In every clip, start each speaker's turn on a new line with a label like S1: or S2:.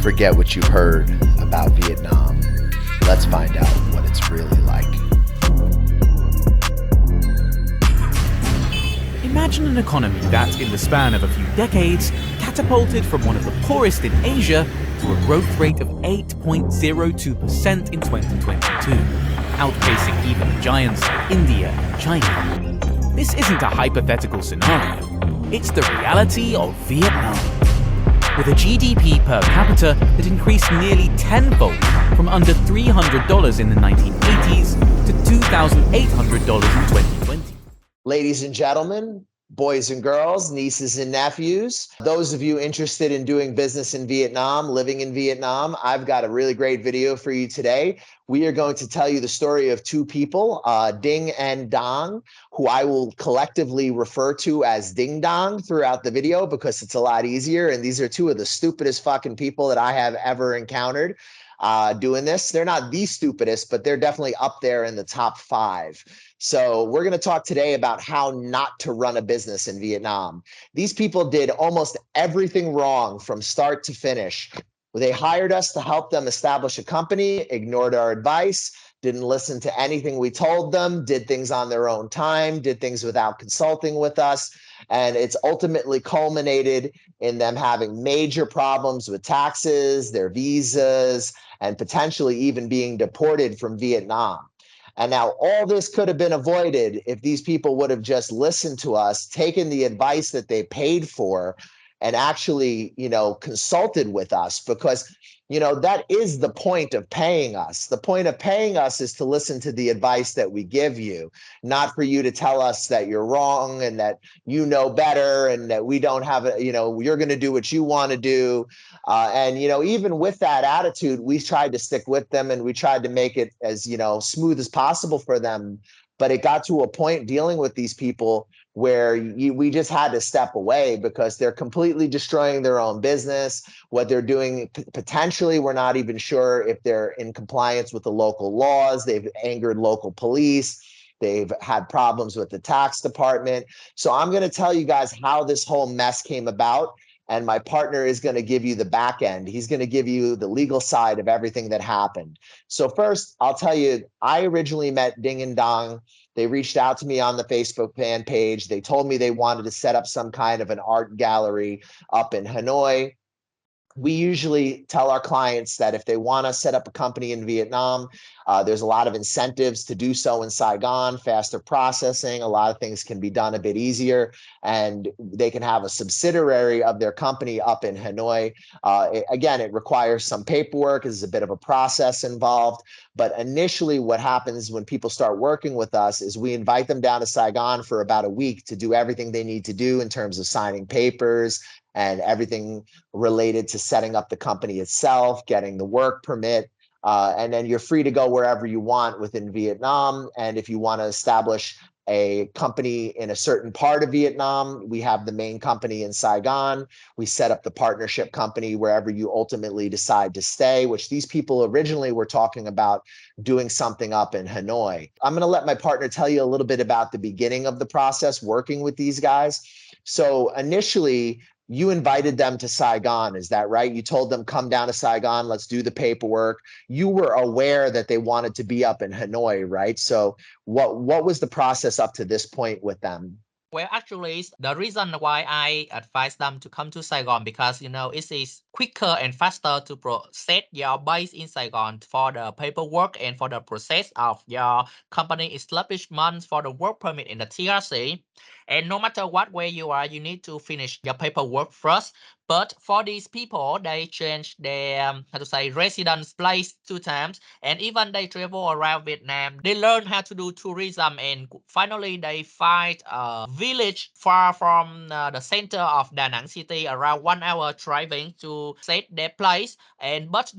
S1: forget what you've heard about Vietnam. Let's find out what it's really like.
S2: Imagine an economy that, in the span of a few decades, catapulted from one of the poorest in Asia to a growth rate of 8.02% in 2022, outpacing even the giants like India and China. This isn't a hypothetical scenario, it's the reality of Vietnam. With a GDP per capita that increased nearly tenfold from under $300 in the 1980s to $2,800 in 2020.
S1: Ladies and gentlemen, boys and girls, nieces and nephews, those of you interested in doing business in Vietnam, living in Vietnam, I've got a really great video for you today. We are going to tell you the story of two people, Ding and Dong, who I will collectively refer to as Ding Dong throughout the video because it's a lot easier. And these are two of the stupidest fucking people that I have ever encountered doing this. They're not the stupidest, but they're definitely up there in the top 5. So we're going to talk today about how not to run a business in Vietnam. These people did almost everything wrong from start to finish. They hired us to help them establish a company, ignored our advice, didn't listen to anything we told them, did things on their own time, did things without consulting with us. And it's ultimately culminated in them having major problems with taxes, their visas, and potentially even being deported from Vietnam. And now all this could have been avoided if these people would have just listened to us, taken the advice that they paid for, and actually, consulted with us, because, that is the point of paying us. The point of paying us is to listen to the advice that we give you, not for you to tell us that you're wrong and that you know better and that we don't have you're going to do what you want to do. And even with that attitude, we tried to stick with them and we tried to make it as, smooth as possible for them. But it got to a point dealing with these people where we just had to step away because they're completely destroying their own business. What they're doing, potentially, we're not even sure if they're in compliance with the local laws. They've angered local police. They've had problems with the tax department. So I'm going to tell you guys how this whole mess came about. And my partner is going to give you the back end. He's going to give you the legal side of everything that happened. So first, I'll tell you, I originally met Ding and Dong. They reached out to me on the Facebook fan page. They told me they wanted to set up some kind of an art gallery up in Hanoi. We usually tell our clients that if they want to set up a company in Vietnam, there's a lot of incentives to do so in Saigon, faster processing. A lot of things can be done a bit easier, and they can have a subsidiary of their company up in Hanoi. Again, it requires some paperwork. There's a bit of a process involved. But initially, what happens when people start working with us is we invite them down to Saigon for about a week to do everything they need to do in terms of signing papers and everything related to setting up the company itself, getting the work permit, and then you're free to go wherever you want within Vietnam. And if you want to establish a company in a certain part of Vietnam, we have the main company in Saigon. We set up the partnership company wherever you ultimately decide to stay, which these people originally were talking about doing something up in Hanoi. I'm going to let my partner tell you a little bit about the beginning of the process working with these guys. So initially, you invited them to Saigon, is that right? You told them, come down to Saigon, let's do the paperwork. You were aware that they wanted to be up in Hanoi, right? So what was the process up to this point with them?
S3: Well, actually, the reason why I advise them to come to Saigon because it is quicker and faster to process your base in Saigon for the paperwork and for the process of your company establishment for the work permit in the TRC. And no matter what way you are, you need to finish your paperwork first. But for these people, they change their residence place 2 times, and even they travel around Vietnam. They learn how to do tourism, and finally they find a village far from the center of Da Nang city, around 1 hour driving to set their place. And but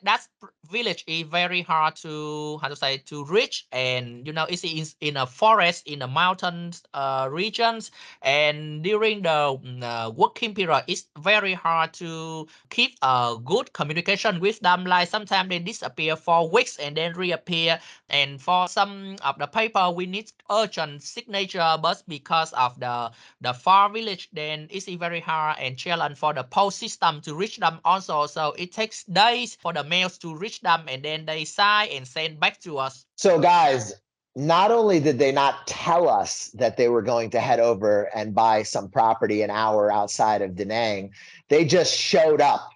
S3: that village is very hard to to reach, and it's in a forest in the mountains regions, and during the working period, it's very hard to keep a good communication with them. Like sometimes they disappear for weeks and then reappear. And for some of the paper, we need urgent signature, but because of the far village, then it's very hard and challenge for the post system to reach reach them also. So it takes days for the mails to reach them, and then they sign and send back to us.
S1: So guys, not only did they not tell us that they were going to head over and buy some property an hour outside of Da Nang, they just showed up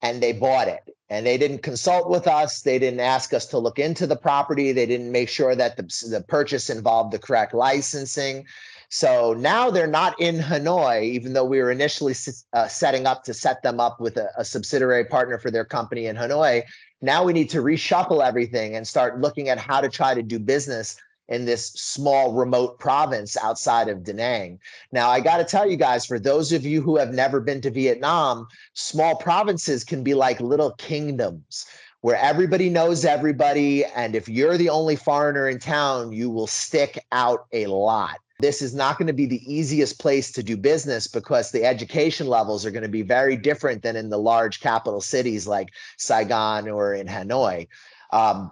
S1: and they bought it. And they didn't consult with us. They didn't ask us to look into the property. They didn't make sure that the purchase involved the correct licensing. So now they're not in Hanoi, even though we were initially setting up to set them up with a subsidiary partner for their company in Hanoi. Now we need to reshuffle everything and start looking at how to try to do business in this small remote province outside of Da Nang. Now, I got to tell you guys, for those of you who have never been to Vietnam, small provinces can be like little kingdoms where everybody knows everybody. And if you're the only foreigner in town, you will stick out a lot. This is not going to be the easiest place to do business because the education levels are going to be very different than in the large capital cities like Saigon or in Hanoi.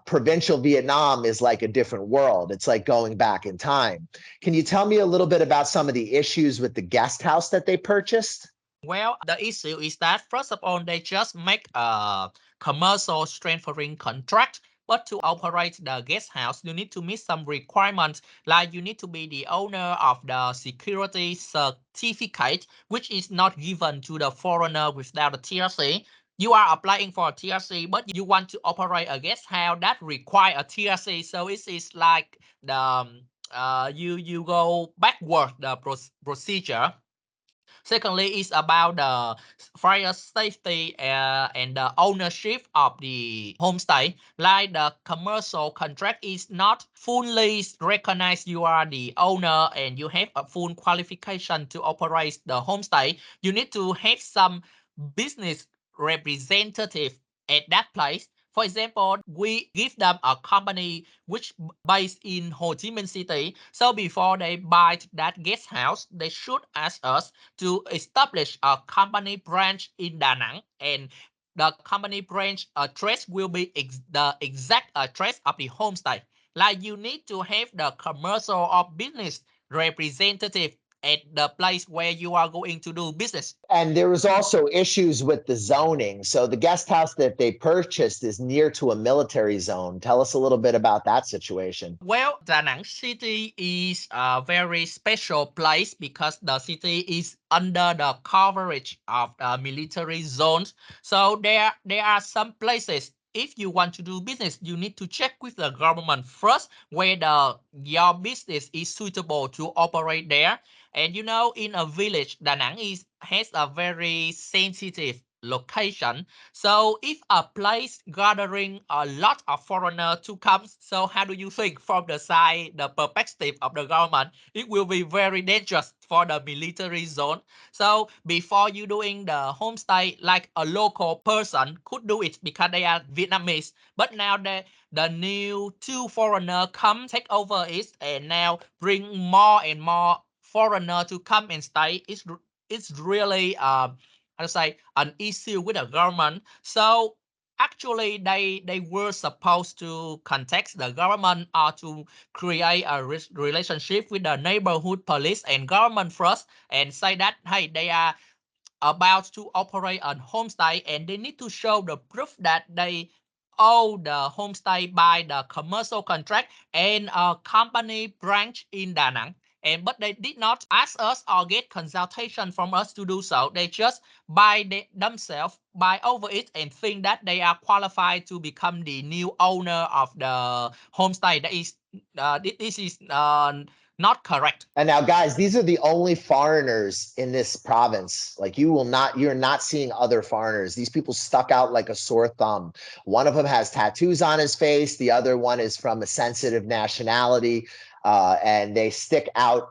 S1: Provincial Vietnam is like a different world. It's like going back in time. Can you tell me a little bit about some of the issues with the guest house that they purchased?
S3: Well, the issue is that first of all, they just make a commercial transferring contract. But to operate the guest house, you need to meet some requirements, like you need to be the owner of the security certificate, which is not given to the foreigner without a TRC. You are applying for a TRC, but you want to operate a guest house that require a TRC. So it is like the you go backward the procedure. Secondly, it's about the fire safety and the ownership of the homestay. Like the commercial contract is not fully recognized you are the owner and you have a full qualification to operate the homestay. You need to have some business representative at that place. For example, we give them a company which based in Ho Chi Minh City. So before they buy that guest house, they should ask us to establish a company branch in Da Nang, and the company branch address will be the exact address of the homestay. Like you need to have the commercial or business representative at the place where you are going to do business.
S1: And there was also issues with the zoning. So the guest house that they purchased is near to a military zone. Tell us a little bit about that situation.
S3: Well, Da Nang city is a very special place because the city is under the coverage of the military zones. So there are some places, if you want to do business, you need to check with the government first whether your business is suitable to operate there. And you know, in a village, Da Nang has a very sensitive location. So if a place gathering a lot of foreigners to come, so how do you think from the side, the perspective of the government, it will be very dangerous for the military zone. So before you doing the homestay, like a local person could do it because they are Vietnamese. But now the new two foreigner come take over it and now bring more and more foreigner to come and stay. It's really how to say an issue with the government. So actually they were supposed to contact the government or to create a relationship with the neighborhood police and government first and say that hey, they are about to operate a homestay and they need to show the proof that they owe the homestay by the commercial contract and a company branch in Da Nang. But they did not ask us or get consultation from us to do so. They just themselves buy over it and think that they are qualified to become the new owner of the homestay. That is, this is not correct.
S1: And now, guys, these are the only foreigners in this province. Like you're not seeing other foreigners. These people stuck out like a sore thumb. One of them has tattoos on his face. The other one is from a sensitive nationality. And they stick out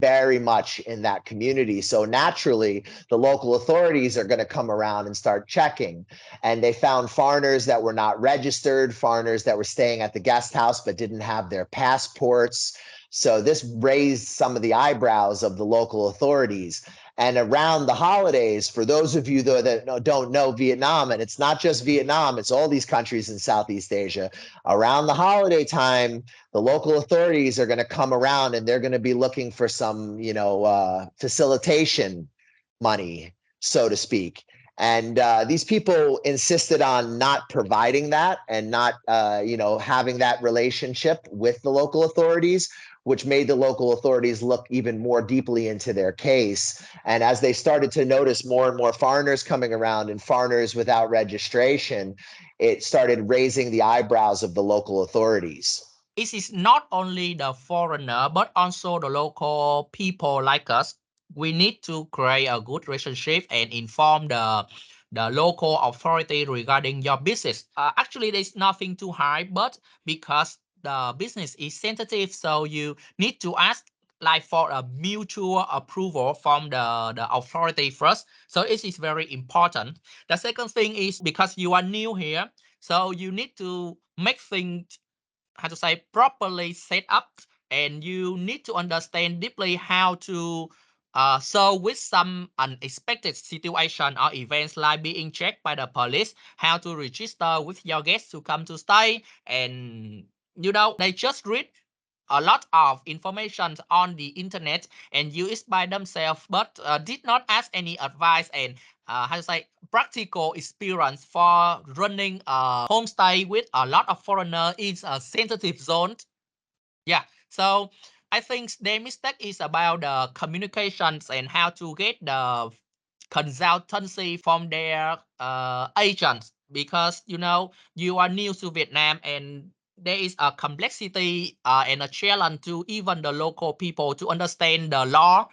S1: very much in that community. So naturally, the local authorities are going to come around and start checking. And they found foreigners that were not registered, foreigners that were staying at the guest house but didn't have their passports. So this raised some of the eyebrows of the local authorities. And around the holidays, for those of you though that don't know Vietnam, and it's not just Vietnam, it's all these countries in Southeast Asia, around the holiday time, the local authorities are going to come around and they're going to be looking for some, facilitation money, so to speak. And these people insisted on not providing that and not, having that relationship with the local authorities, which made the local authorities look even more deeply into their case. And as they started to notice more and more foreigners coming around and foreigners without registration, it started raising the eyebrows of the local authorities.
S3: It is not only the foreigner, but also the local people like us. We need to create a good relationship and inform the local authority regarding your business. Actually, there's nothing to hide, but because the business is sensitive, so you need to ask like for a mutual approval from the authority first. So it is very important. The second thing is because you are new here, so you need to make things, how to say, properly set up, and you need to understand deeply how to so with some unexpected situation or events like being checked by the police, how to register with your guests to come to stay. And they just read a lot of information on the internet and use it by themselves, but did not ask any advice and how to say practical experience for running a homestay with a lot of foreigner in a sensitive zone. Yeah, so I think their mistake is about the communications and how to get the consultancy from their agents, because you are new to Vietnam and there is a complexity and a challenge to even the local people to understand the law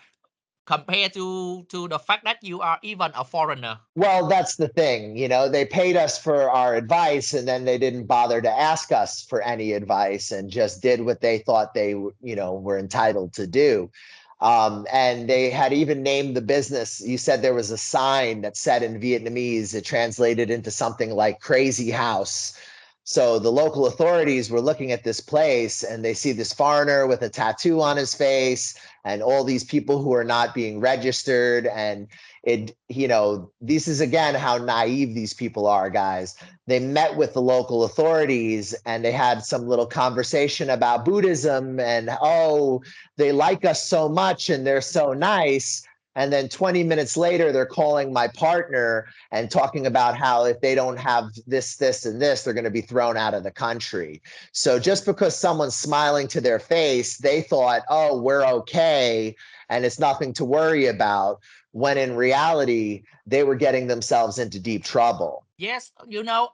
S3: compared to the fact that you are even a foreigner.
S1: Well, that's the thing. They paid us for our advice and then they didn't bother to ask us for any advice and just did what they thought they, were entitled to do. And they had even named the business. You said there was a sign that said in Vietnamese, it translated into something like crazy house. So the local authorities were looking at this place and they see this foreigner with a tattoo on his face and all these people who are not being registered. And this is again how naive these people are, guys. They met with the local authorities and they had some little conversation about Buddhism and, oh, they like us so much and they're so nice. And then 20 minutes later, they're calling my partner and talking about how if they don't have this, this, and this, they're going to be thrown out of the country. So just because someone's smiling to their face, they thought, oh, we're okay and it's nothing to worry about, when in reality, they were getting themselves into deep trouble.
S3: Yes,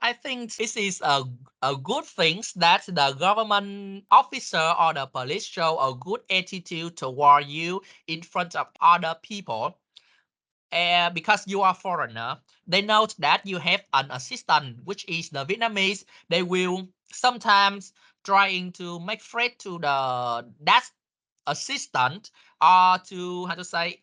S3: I think this is a good thing that the government officer or the police show a good attitude toward you in front of other people. Because you are foreigner, they know that you have an assistant, which is the Vietnamese. They will sometimes trying to make threat to that assistant, or to, how to say,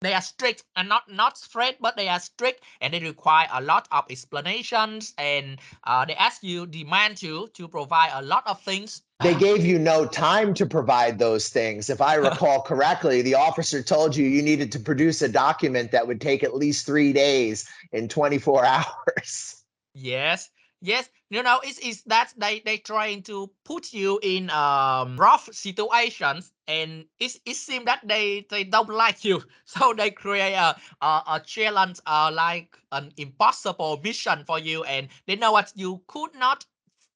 S3: they are strict and not strict, but they are strict and they require a lot of explanations, and they demand you to provide a lot of things.
S1: They gave you no time to provide those things. If I recall correctly, the officer told you needed to produce a document that would take at least 3 days in 24 hours.
S3: Yes, yes. It's that they trying to put you in rough situations, and it seems that they don't like you, so they create a challenge, like an impossible mission for you, and they know what you could not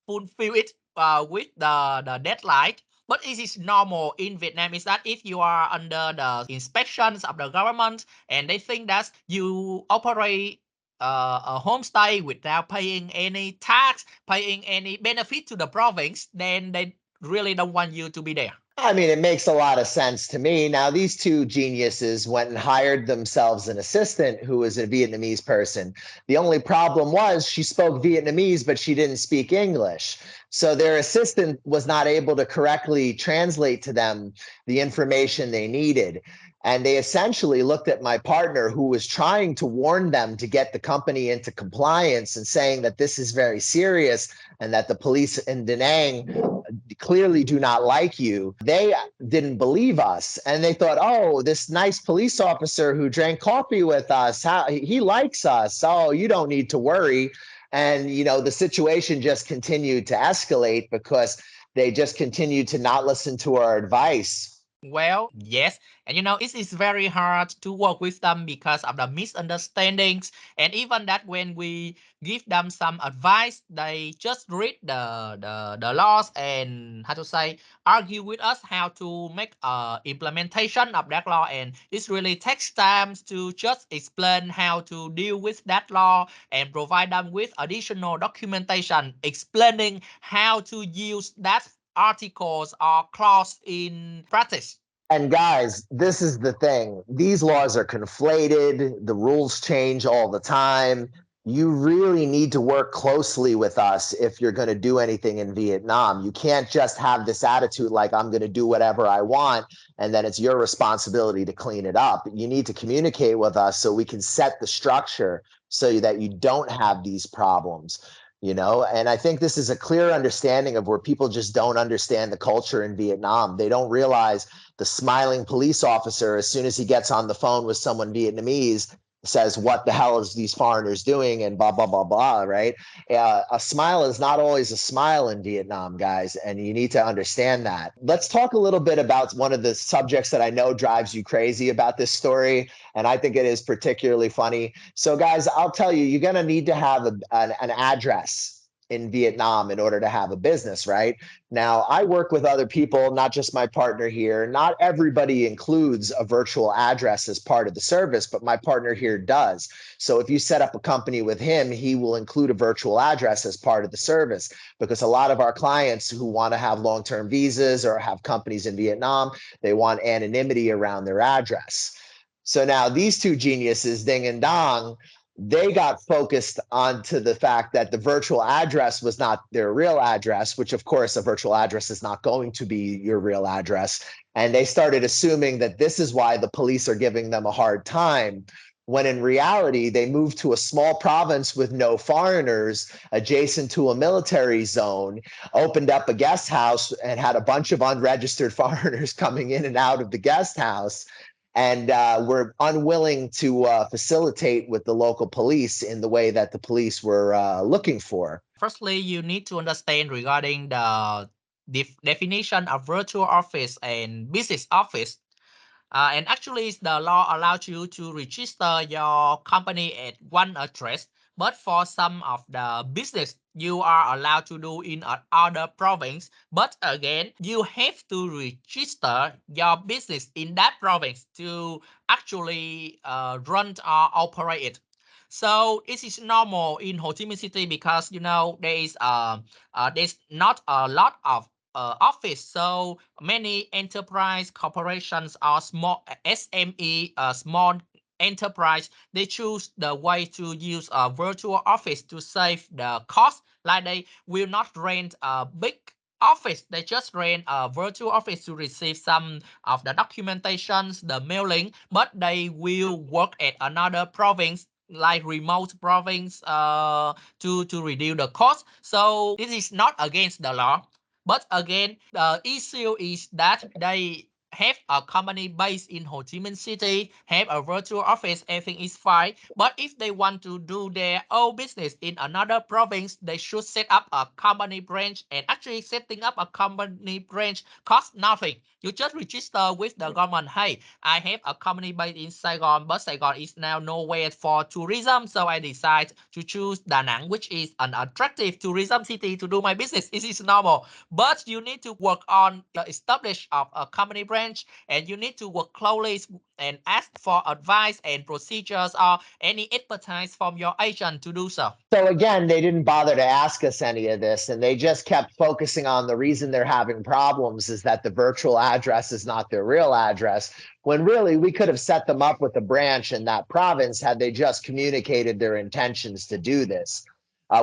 S3: fulfill it with the deadline. But it is normal in Vietnam is that if you are under the inspections of the government and they think that you operate a homestay without paying any tax, paying any benefit to the province, then they really don't want you to be there.
S1: I mean, it makes a lot of sense to me. Now, these two geniuses went and hired themselves an assistant who was a Vietnamese person. The only problem was she spoke Vietnamese, but she didn't speak English. So their assistant was not able to correctly translate to them the information they needed. And they essentially looked at my partner, who was trying to warn them to get the company into compliance and saying that this is very serious and that the police in Da Nang clearly do not like you. They didn't believe us. And they thought, oh, this nice police officer who drank coffee with us, he likes us. Oh, you don't need to worry. And, the situation just continued to escalate because they just continued to not listen to our advice.
S3: Well, yes. And it is very hard to work with them because of the misunderstandings. And even that when we give them some advice, they just read the laws and how to say argue with us how to make implementation of that law. And it really takes time to just explain how to deal with that law and provide them with additional documentation explaining how to use that articles or clause in practice.
S1: And guys, this is the thing. These laws are conflated, the rules change all the time. You really need to work closely with us if you're going to do anything in Vietnam. You can't just have this attitude like, I'm going to do whatever I want, and then it's your responsibility to clean it up. You need to communicate with us so we can set the structure so that you don't have these problems. And I think this is a clear understanding of where people just don't understand the culture in Vietnam. They don't realize the smiling police officer, as soon as he gets on the phone with someone Vietnamese, says, what the hell is these foreigners doing, and blah blah blah blah, right? A smile is not always a smile in Vietnam, guys, and you need to understand that. Let's talk a little bit about one of the subjects that I know drives you crazy about this story, and I think it is particularly funny. So guys, I'll tell you, you're going to need to have an address in Vietnam in order to have a business, right? Now, I work with other people, not just my partner here. Not everybody includes a virtual address as part of the service, but my partner here does. So if you set up a company with him, he will include a virtual address as part of the service, because a lot of our clients who want to have long-term visas or have companies in Vietnam, they want anonymity around their address. So now these two geniuses, Ding and Dong, they got focused onto the fact that the virtual address was not their real address, which of course a virtual address is not going to be your real address. And they started assuming that this is why the police are giving them a hard time, when in reality, they moved to a small province with no foreigners adjacent to a military zone, opened up a guest house and had a bunch of unregistered foreigners coming in and out of the guest house, and were unwilling to facilitate with the local police in the way that the police were looking for.
S3: Firstly, you need to understand regarding the definition of virtual office and business office. And actually, the law allows you to register your company at one address, but for some of the business, you are allowed to do in another province. But again, you have to register your business in that province to actually run or operate it. So this is normal in Ho Chi Minh City because there's not a lot of office. So many enterprise corporations are small SME, small enterprise. They choose the way to use a virtual office to save the cost. Like they will not rent a big office. They just rent a virtual office to receive some of the documentations, the mailing, but they will work at another province like remote province to reduce the cost. So this is not against the law. But again, the issue is that they have a company based in Ho Chi Minh City, have a virtual office, everything is fine. But if they want to do their own business in another province, they should set up a company branch. And actually, setting up a company branch costs nothing. You just register with the government. Hey, I have a company based in Saigon, but Saigon is now nowhere for tourism. So I decide to choose Da Nang, which is an attractive tourism city to do my business. This is normal. But you need to work on the establish of a company branch, and you need to work closely and ask for advice and procedures or any expertise from your agent to do so.
S1: So again, they didn't bother to ask us any of this, and they just kept focusing on the reason they're having problems is that the virtual address is not their real address, when really we could have set them up with a branch in that province had they just communicated their intentions to do this.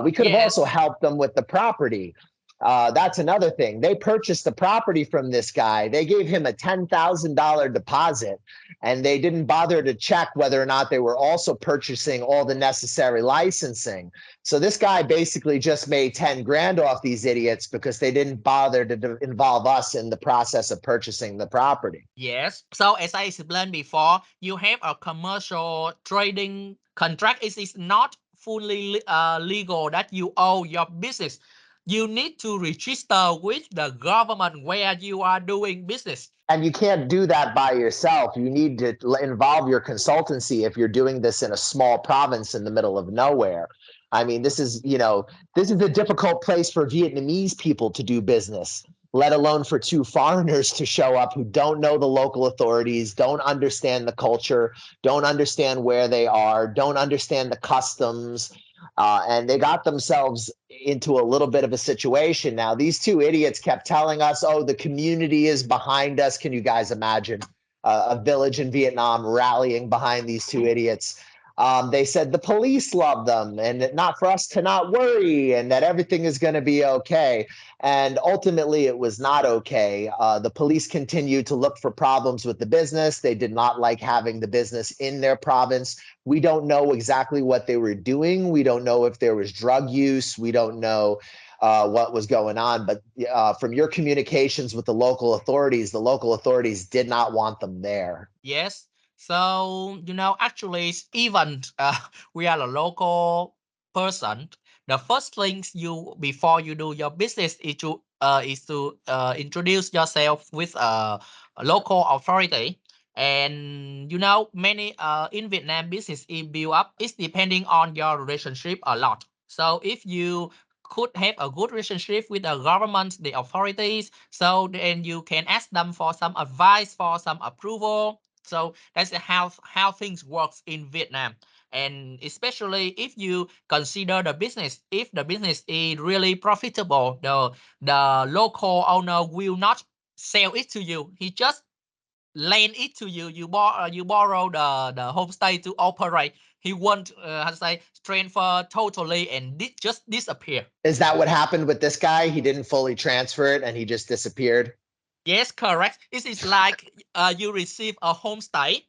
S1: We could have also
S3: Yes.
S1: helped them with the property. That's another thing. They purchased the property from this guy. They gave him a $10,000 deposit, and they didn't bother to check whether or not they were also purchasing all the necessary licensing. So this guy basically just made 10 grand off these idiots because they didn't bother to involve us in the process of purchasing the property.
S3: Yes. So as I explained before, you have a commercial trading contract. It is not fully legal that you owe your business. You need to register with the government where you are doing business.
S1: And you can't do that by yourself. You need to involve your consultancy if you're doing this in a small province in the middle of nowhere. I mean, this is, this is a difficult place for Vietnamese people to do business, let alone for two foreigners to show up who don't know the local authorities, don't understand the culture, don't understand where they are, don't understand the customs. And they got themselves into a little bit of a situation. Now, these two idiots kept telling us, oh, the community is behind us. Can you guys imagine a village in Vietnam rallying behind these two idiots? They said the police love them and not for us to not worry and that everything is going to be okay. And ultimately, it was not okay. The police continued to look for problems with the business. They did not like having the business in their province. We don't know exactly what they were doing. We don't know if there was drug use. We don't know what was going on. But from your communications with the local authorities did not want them there.
S3: Yes. So, actually, even we are a local person, the first things before you do your business is to introduce yourself with a local authority. And many in Vietnam business is built up is depending on your relationship a lot. So if you could have a good relationship with the government, the authorities, so then you can ask them for some advice, for some approval. So that's how things works in Vietnam. And especially if you consider the business, if the business is really profitable, the local owner will not sell it to you. He just lend it to you. You borrow the homestay to operate. He won't how to say transfer totally and just disappear.
S1: Is that what happened with this guy? He didn't fully transfer it and he just disappeared?
S3: Yes, correct. It is like you receive a homestay.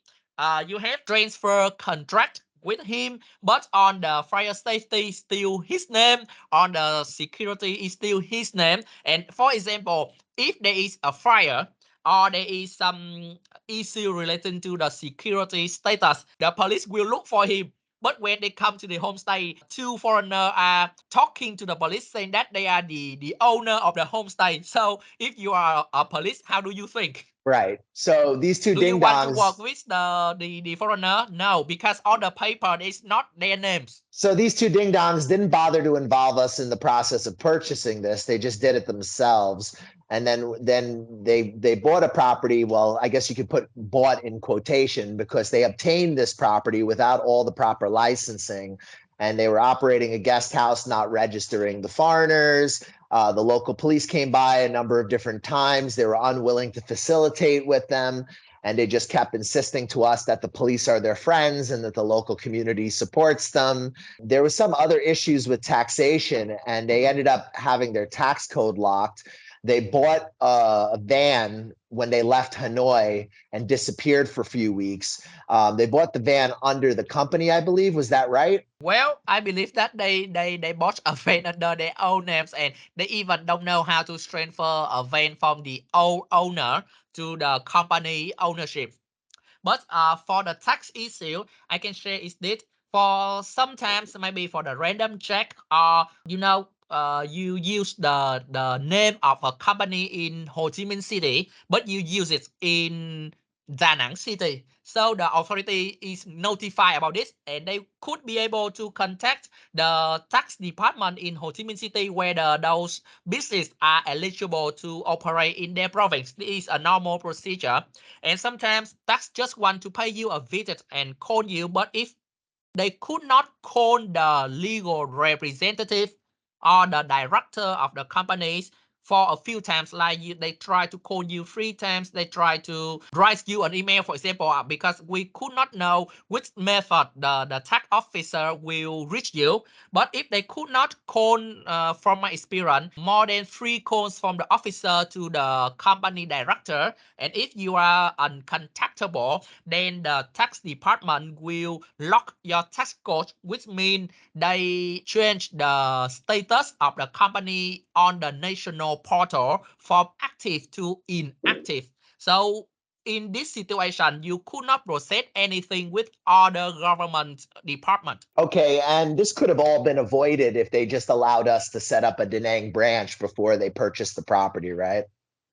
S3: You have transfer contract with him, but on the fire safety is still his name, on the security is still his name. And for example, if there is a fire or there is some issue related to the security status, the police will look for him. But when they come to the homestay, two foreigners are talking to the police saying that they are the owner of the homestay. So if you are a police, how do you think?
S1: Right. So these two
S3: Do you
S1: ding
S3: want to work
S1: dongs.
S3: with the foreigner? No, because on the paper it's not their names.
S1: So these two ding dongs didn't bother to involve us in the process of purchasing this. They just did it themselves. And then they bought a property. Well, I guess you could put bought in quotation because they obtained this property without all the proper licensing. And they were operating a guest house, not registering the foreigners. The local police came by a number of different times. They were unwilling to facilitate with them. And they just kept insisting to us that the police are their friends and that the local community supports them. There was some other issues with taxation, and they ended up having their tax code locked. They bought a van when they left Hanoi and disappeared for a few weeks. They bought the van under the company, I believe. Was that right?
S3: Well, I believe that they bought a van under their own names and they even don't know how to transfer a van from the old owner to the company ownership. But for the tax issue, I can share is this. For sometimes maybe for the random check or you use the name of a company in Ho Chi Minh City, but you use it in Da Nang City. So the authority is notified about this and they could be able to contact the tax department in Ho Chi Minh City whether those businesses are eligible to operate in their province. This is a normal procedure. And sometimes tax just want to pay you a visit and call you, but if they could not call the legal representative or the director of the companies for a few times, like they try to call you 3 times, they try to write you an email, for example, because we could not know which method the tax officer will reach you. But if they could not call, from my experience, more than 3 calls from the officer to the company director, and if you are uncontactable, then the tax department will lock your tax code, which means they change the status of the company on the national portal from active to inactive. So in this situation, you could not proceed anything with other government department.
S1: Okay, and this could have all been avoided if they just allowed us to set up a Da Nang branch before they purchased the property, right?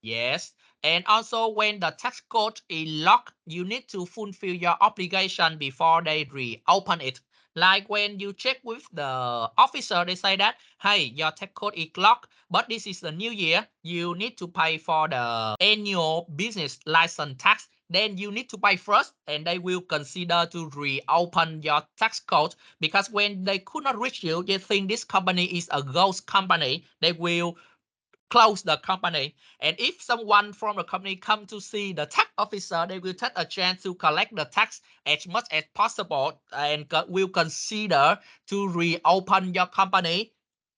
S3: Yes, And also when the tax code is locked, you need to fulfill your obligation before they reopen it. Like when you check with the officer, they say that, hey, your tax code is locked, but this is the new year. You need to pay for the annual business license tax. Then you need to pay first, and they will consider to reopen your tax code. Because when they could not reach you, they think this company is a ghost company. They will close the company. And if someone from the company come to see the tax officer, they will take a chance to collect the tax as much as possible and will consider to reopen your company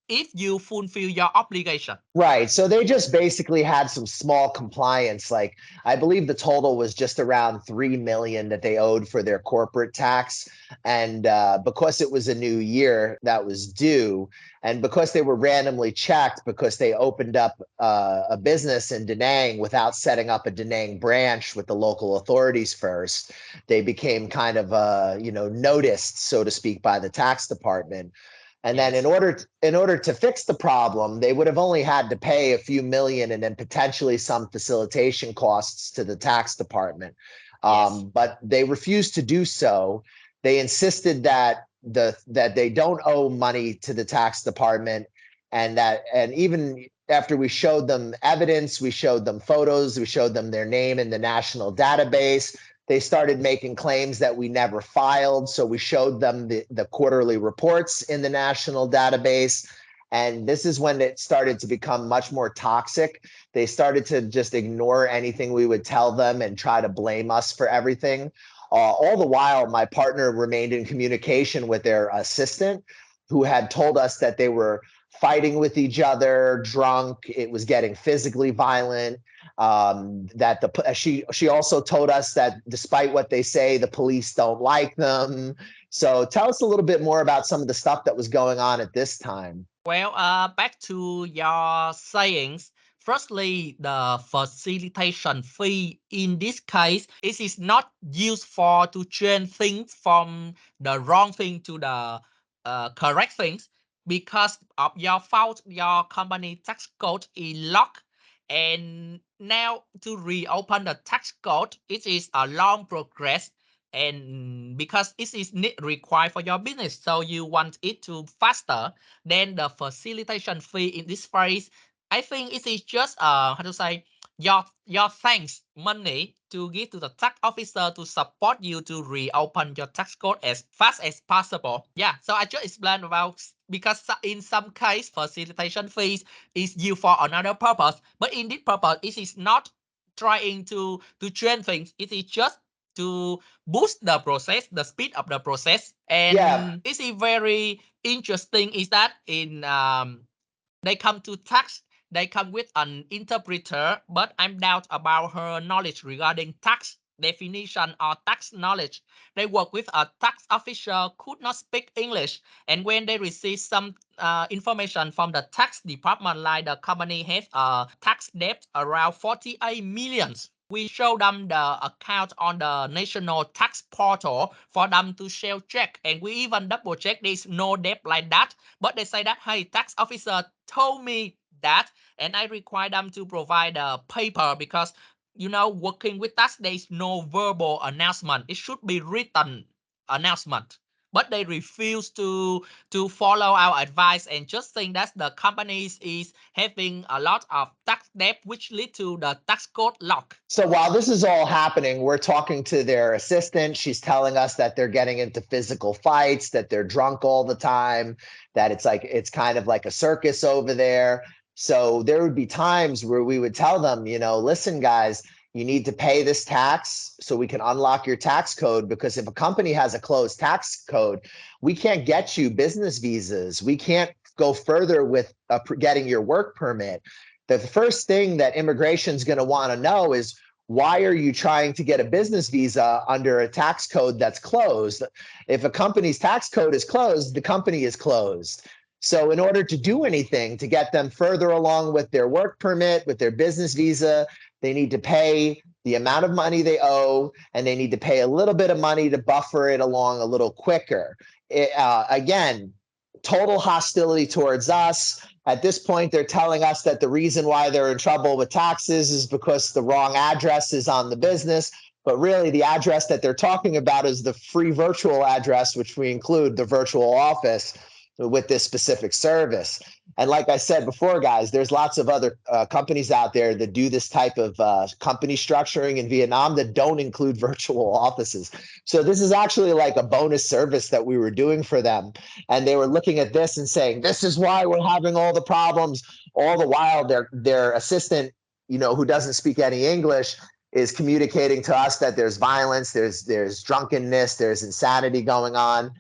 S3: if you fulfill your obligation.
S1: Right. So they just basically had some small compliance. Like I believe the total was just around 3 million that they owed for their corporate tax. And because it was a new year that was due, and because they were randomly checked, because they opened up a business in Da Nang without setting up a Da Nang branch with the local authorities first, they became kind of noticed, so to speak, by the tax department. And then
S3: Yes.
S1: in order to fix the problem, they would have only had to pay a few million and then potentially some facilitation costs to the tax department.
S3: Yes.
S1: But they refused to do so. They insisted that they don't owe money to the tax department, and even after we showed them evidence, we showed them photos, we showed them their name in the national database, they started making claims that we never filed. So we showed them the quarterly reports in the national database. And this is when it started to become much more toxic. They started to just ignore anything we would tell them and try to blame us for everything. All the while, my partner remained in communication with their assistant, who had told us that they were fighting with each other, drunk. It was getting physically violent. She also told us that despite what they say, the police don't like them. So tell us a little bit more about some of the stuff that was going on at this time.
S3: Well, back to your sayings. Firstly, the facilitation fee in this case, it is not used for to change things from the wrong thing to the correct things. Because of your fault, your company tax code is locked. And now to reopen the tax code, it is a long progress. And because it is required for your business, so you want it to faster, then the facilitation fee in this phrase, I think it is just how to say, your thanks money to give to the tax officer to support you to reopen your tax code as fast as possible. Yeah, so I just explained about, because in some case facilitation fees is used for another purpose, but in this purpose it is not trying to change things. It is just to boost the process, the speed of the process.
S1: Yeah.
S3: And this is very interesting is that in they come to tax, they come with an interpreter, but I'm doubt about her knowledge regarding tax definition or tax knowledge. They work with a tax official could not speak English, and when they receive some information from the tax department, like the company has a tax debt around 48 millions, we show them the account on the national tax portal for them to self check, and we even double check there's no debt like that. But they say that, hey, tax officer told me that, and I require them to provide a paper, because working with us, there is no verbal announcement. It should be written announcement. But they refuse to follow our advice and just think that the companies is having a lot of tax debt, which lead to the tax code lock.
S1: So while this is all happening, we're talking to their assistant. She's telling us that they're getting into physical fights, that they're drunk all the time, that it's kind of like a circus over there. So there would be times where we would tell them, listen, guys, you need to pay this tax so we can unlock your tax code, because if a company has a closed tax code, we can't get you business visas. We can't go further with getting your work permit. The first thing that immigration is going to want to know is, why are you trying to get a business visa under a tax code that's closed? If a company's tax code is closed, the company is closed. So in order to do anything to get them further along with their work permit, with their business visa, they need to pay the amount of money they owe, and they need to pay a little bit of money to buffer it along a little quicker. Again, total hostility towards us. At this point, they're telling us that the reason why they're in trouble with taxes is because the wrong address is on the business. But really, the address that they're talking about is the free virtual address, which we include the virtual office with this specific service. And like I said before, guys, there's lots of other companies out there that do this type of company structuring in Vietnam that don't include virtual offices. So this is actually like a bonus service that we were doing for them. And they were looking at this and saying, this is why we're having all the problems. All the while, their assistant, who doesn't speak any English, is communicating to us that there's violence, there's drunkenness, there's insanity going on.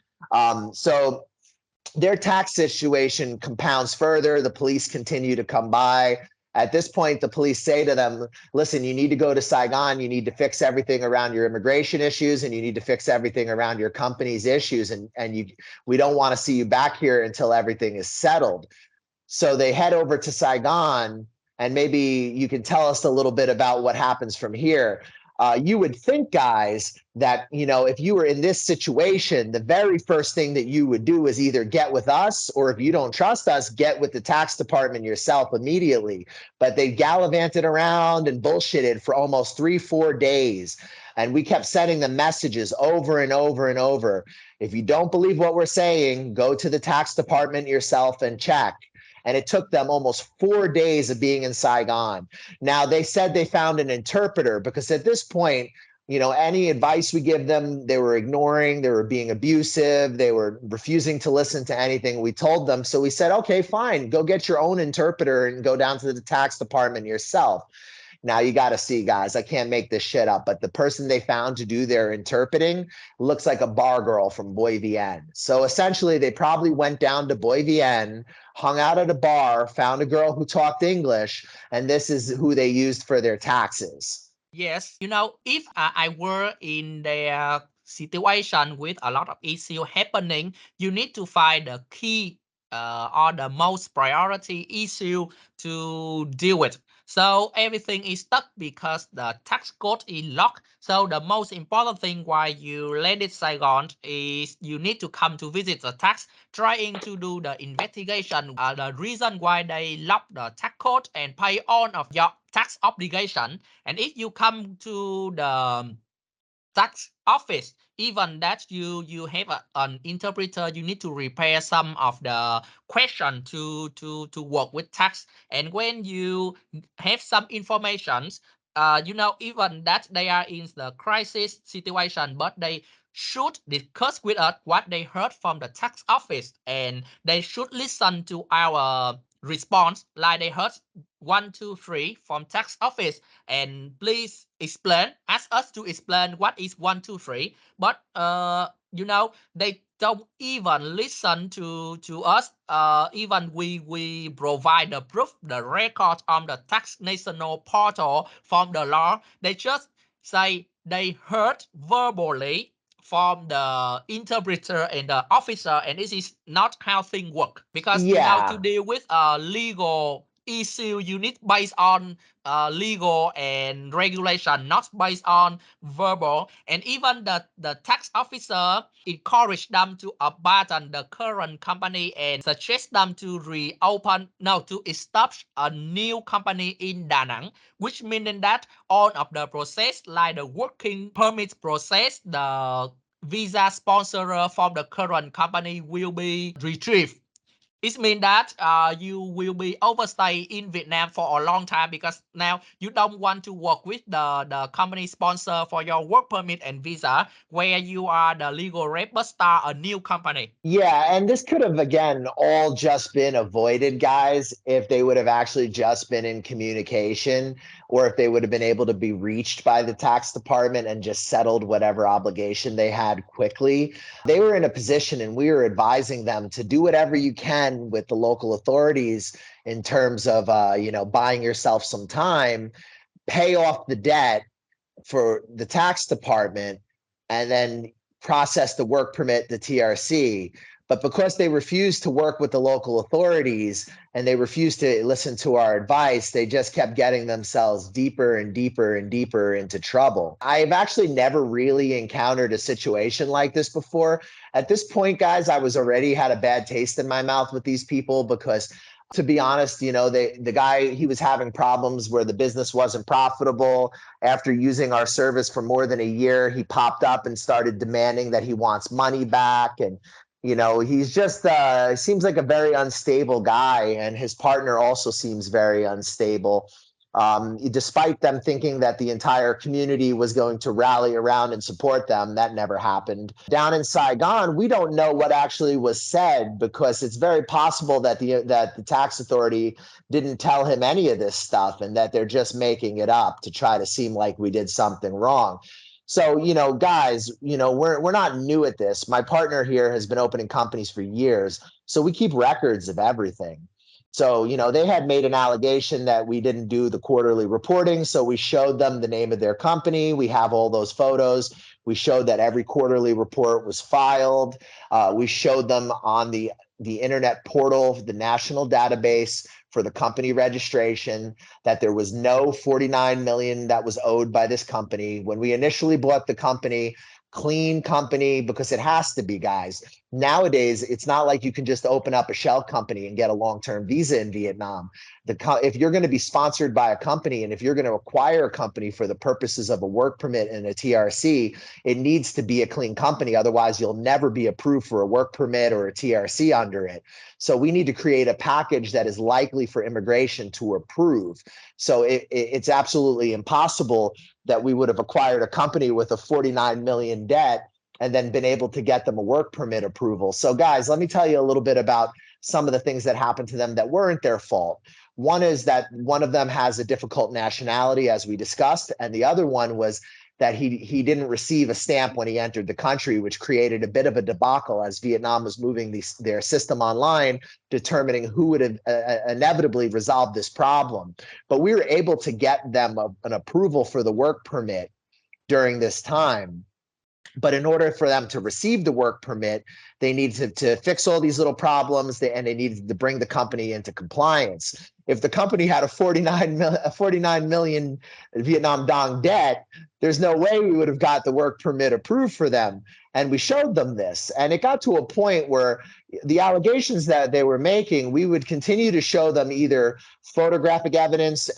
S1: So their tax situation compounds further. The police continue to come by. At this point, the police say to them, listen, you need to go to Saigon. You need to fix everything around your immigration issues, and you need to fix everything around your company's issues. And we don't want to see you back here until everything is settled. So they head over to Saigon, and maybe you can tell us a little bit about what happens from here. You would think, guys, that, if you were in this situation, the very first thing that you would do is either get with us, or if you don't trust us, get with the tax department yourself immediately. But they gallivanted around and bullshitted for almost 3-4 days. And we kept sending them messages over and over and over. If you don't believe what we're saying, go to the tax department yourself and check. And it took them almost 4 days of being in Saigon. Now, they said they found an interpreter because at this point, any advice we give them, they were ignoring, they were being abusive, they were refusing to listen to anything we told them. So we said, okay, fine, go get your own interpreter and go down to the tax department yourself. Now, you got to see, guys, I can't make this shit up, but the person they found to do their interpreting looks like a bar girl from Boy Vien. So essentially, they probably went down to Boy Vien, hung out at a bar, found a girl who talked English, and this is who they used for their taxes.
S3: Yes, if I were in their situation with a lot of issue happening, you need to find the key or the most priority issue to deal with. So everything is stuck because the tax code is locked. So the most important thing why you landed Saigon is you need to come to visit the tax, trying to do the investigation, the reason why they lock the tax code and pay all of your tax obligation. And if you come to the tax office, even that you have an interpreter, you need to repair some of the question to work with tax. And when you have some informations, even that they are in the crisis situation, but they should discuss with us what they heard from the tax office, and they should listen to our response, like they heard 1, 2, 3 from tax office, and please ask us to explain what is 1, 2, 3. But they don't even listen to us. Even we provide the proof, the record on the tax national portal from the law, they just say they heard verbally from the interpreter and the officer, and this is not how things work. Because to deal with a legal issue, you need based on legal and regulation, not based on verbal. And even the tax officer encourage them to abandon the current company and suggest them to to establish a new company in Da Nang, which meaning that all of the process, like the working permit process, the visa sponsor from the current company will be retrieved. It means that you will be overstay in Vietnam for a long time, because now you don't want to work with the company sponsor for your work permit and visa, where you are the legal rep but start a new company.
S1: Yeah, and this could have, again, all just been avoided, guys, if they would have actually just been in communication, or if they would have been able to be reached by the tax department and just settled whatever obligation they had quickly. They were in a position, and we were advising them to do whatever you can with the local authorities in terms of, buying yourself some time, pay off the debt for the tax department, and then process the work permit, the TRC. But because they refused to work with the local authorities and they refused to listen to our advice, they just kept getting themselves deeper and deeper and deeper into trouble. I've actually never really encountered a situation like this before. At this point, guys, I was already had a bad taste in my mouth with these people, because To be honest, the guy, he was having problems where the business wasn't profitable. After using our service for more than a year, he popped up and started demanding that he wants money back. And, he's just, seems like a very unstable guy. And his partner also seems very unstable. Despite them thinking that the entire community was going to rally around and support them, that never happened. Down in Saigon, we don't know what actually was said, because it's very possible that the tax authority didn't tell him any of this stuff, and that they're just making it up to try to seem like we did something wrong. So, guys, we're not new at this. My partner here has been opening companies for years, so we keep records of everything. So, they had made an allegation that we didn't do the quarterly reporting. So we showed them the name of their company. We have all those photos. We showed that every quarterly report was filed. We showed them on the internet portal, the national database for the company registration, that there was no 49 million that was owed by this company. When we initially bought the company, clean company, because it has to be, guys. Nowadays, it's not like you can just open up a shell company and get a long-term visa in Vietnam. If you're going to be sponsored by a company, and if you're going to acquire a company for the purposes of a work permit and a TRC, it needs to be a clean company. Otherwise, you'll never be approved for a work permit or a TRC under it. So we need to create a package that is likely for immigration to approve. So it's absolutely impossible that we would have acquired a company with a 49 million debt and then been able to get them a work permit approval. So guys, let me tell you a little bit about some of the things that happened to them that weren't their fault. One is that one of them has a difficult nationality, as we discussed, and the other one was that he didn't receive a stamp when he entered the country, which created a bit of a debacle as Vietnam was moving their system online, determining who would inevitably resolve this problem. But we were able to get them an approval for the work permit during this time. But in order for them to receive the work permit, they needed to fix all these little problems, and they needed to bring the company into compliance. If the company had a 49 million Vietnam dong debt, there's no way we would have got the work permit approved for them. And we showed them this. And it got to a point where the allegations that they were making, we would continue to show them either photographic evidence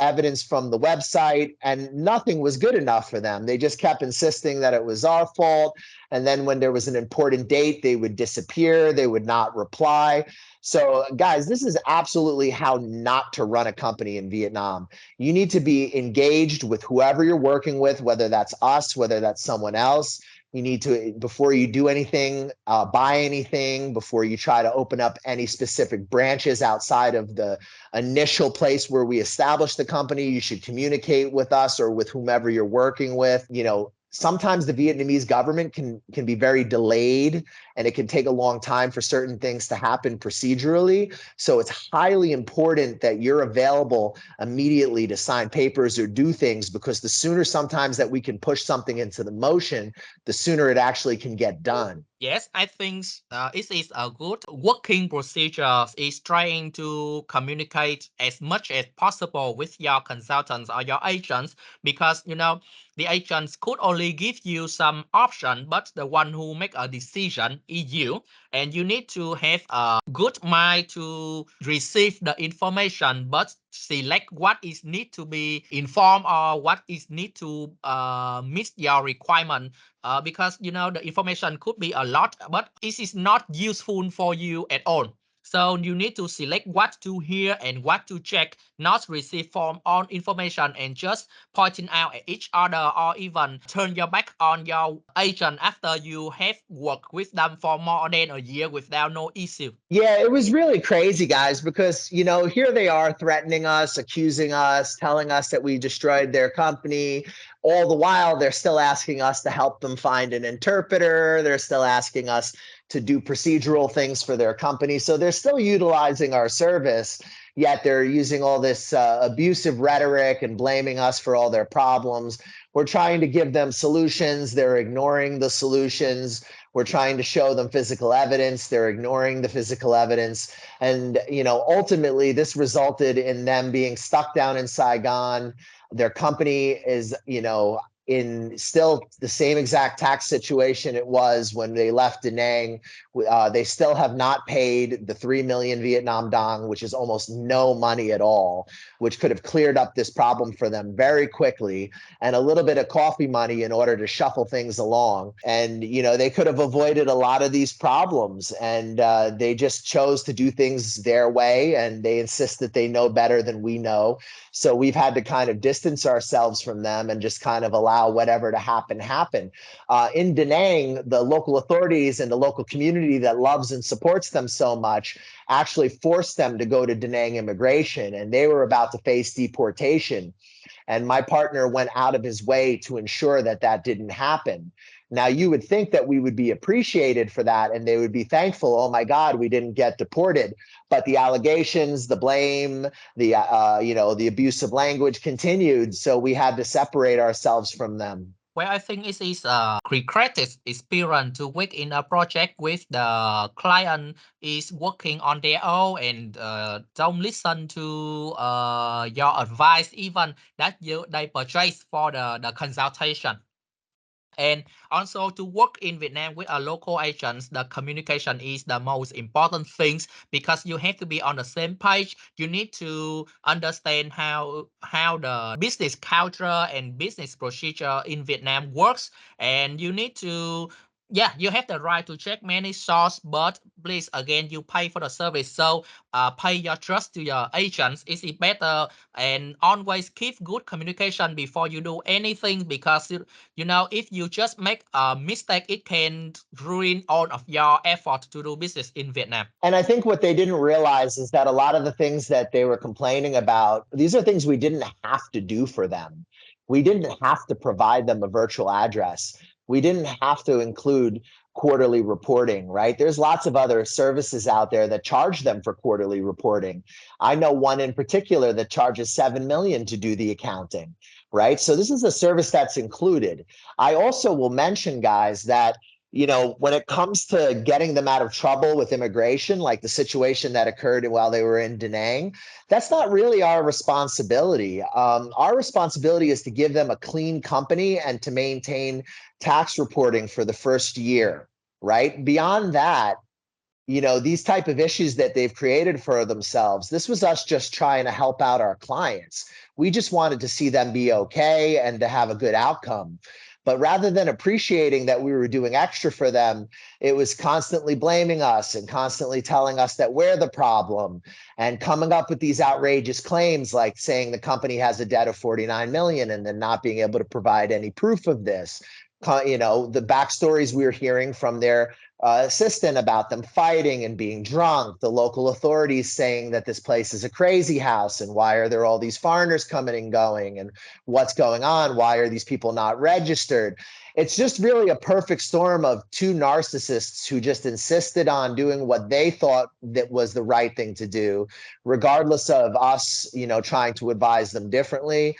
S1: from the website, and nothing was good enough for them. They just kept insisting that it was our fault. And then when there was an important date, they would disappear. They would not reply. So guys, this is absolutely how not to run a company in Vietnam. You need to be engaged with whoever you're working with, whether that's us, whether that's someone else. You need to, before you do anything, buy anything, before you try to open up any specific branches outside of the initial place where we established the company, you should communicate with us or with whomever you're working with. Sometimes the Vietnamese government can be very delayed, and it can take a long time for certain things to happen procedurally. So it's highly important that you're available immediately to sign papers or do things, because the sooner sometimes that we can push something into the motion, the sooner it actually can get done.
S3: Yes, I think it is a good working procedure is trying to communicate as much as possible with your consultants or your agents, because the agents could only give you some option, but the one who make a decision is you, and you need to have a good mind to receive the information, but select what is need to be informed or what is need to meet your requirement. Because the information could be a lot, but it is not useful for you at all. So you need to select what to hear and what to check, not receive from all information and just pointing out at each other, or even turn your back on your agent after you have worked with them for more than a year without no issue.
S1: Yeah, it was really crazy, guys, because, here they are threatening us, accusing us, telling us that we destroyed their company. All the while, they're still asking us to help them find an interpreter. They're still asking us to do procedural things for their company. So they're still utilizing our service, yet they're using all this abusive rhetoric and blaming us for all their problems. We're trying to give them solutions. They're ignoring the solutions. We're trying to show them physical evidence. They're ignoring the physical evidence. And, ultimately, this resulted in them being stuck down in Saigon. Their company is, in still the same exact tax situation it was when they left Da Nang. They still have not paid the 3 million Vietnam dong, which is almost no money at all, which could have cleared up this problem for them very quickly, and a little bit of coffee money in order to shuffle things along. And, they could have avoided a lot of these problems. And they just chose to do things their way, and they insist that they know better than we know. So we've had to kind of distance ourselves from them and just kind of allow whatever to happen. In Da Nang, the local authorities and the local community that loves and supports them so much actually forced them to go to Da Nang immigration, and they were about to face deportation. And my partner went out of his way to ensure that that didn't happen. Now, you would think that we would be appreciated for that and they would be thankful. Oh my God, we didn't get deported. But the allegations, the blame, the abusive language continued. So we had to separate ourselves from them.
S3: Well, I think it is a regretted experience to work in a project with the client is working on their own and don't listen to your advice, even that they purchase for the consultation. And also to work in Vietnam with a local agents, the communication is the most important things because you have to be on the same page. You need to understand how the business culture and business procedure in Vietnam works, and you need to you have the right to check many sources, but please again you pay for the service. So pay your trust to your agents. Is it better and always keep good communication before you do anything because if you just make a mistake, it can ruin all of your effort to do business in Vietnam.
S1: And I think what they didn't realize is that a lot of the things that they were complaining about, these are things we didn't have to do for them. We didn't have to provide them a virtual address. We didn't have to include quarterly reporting, right? There's lots of other services out there that charge them for quarterly reporting. I know one in particular that charges 7 million to do the accounting, right? So this is a service that's included. I also will mention, guys, that when it comes to getting them out of trouble with immigration, like the situation that occurred while they were in Da Nang, that's not really our responsibility. Our responsibility is to give them a clean company and to maintain tax reporting for the first year, right? Beyond that, these type of issues that they've created for themselves, this was us just trying to help out our clients. We just wanted to see them be okay and to have a good outcome. But rather than appreciating that we were doing extra for them, it was constantly blaming us and constantly telling us that we're the problem and coming up with these outrageous claims like saying the company has a debt of 49 million and then not being able to provide any proof of this. The backstories we were hearing from their assistant about them fighting and being drunk, the local authorities saying that this place is a crazy house and why are there all these foreigners coming and going and what's going on? Why are these people not registered? It's just really a perfect storm of two narcissists who just insisted on doing what they thought that was the right thing to do, regardless of us, trying to advise them differently.